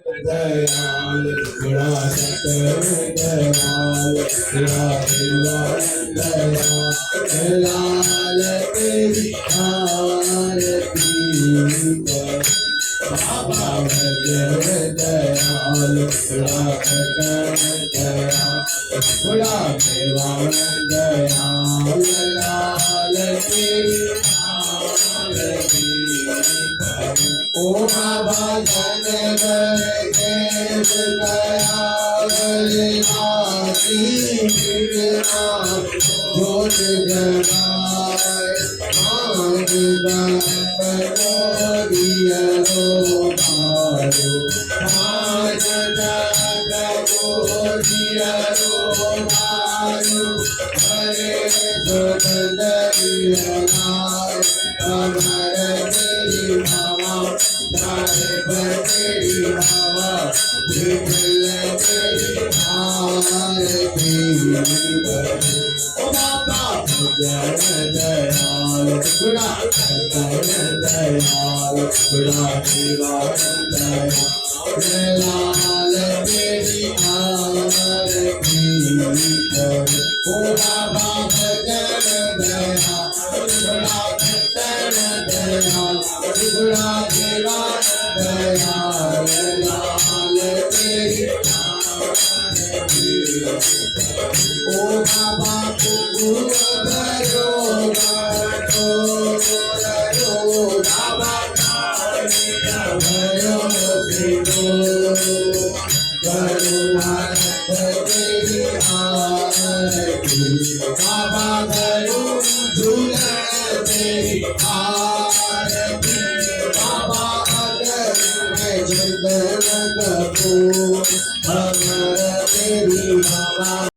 दयाल गुणा सकल दयाल गुणा दीवान दयाल लाल तेरी आरती कर बाबा भजन दयाल गुणा सकल दयाल गुणा दीवान दयाल लाल तेरी आरती कर ओ बाबा जन देव दयाल आती जोत जगाए मान दिया रो मारो मान दिया रो मारो हरे तो बंदरिया हमारे तेरी मामा तारे पर तेरी मामा जितल तेरी आरती ओ बाबा जय दयाल गुणा दयाल गुणा दीवान दयाल लाल तेरी आरती कर ओ बाबा भजन दयाल गुणा दयाल गुणा दीवान दयाल लाल तेरी ओ बाबा कुकुर भरो बाबा भयो करुणा तेरी आरती बाबा करू झूलन तेरी आरती बाबा अगर मैं चंदन कपूर अमर तेरी बाबा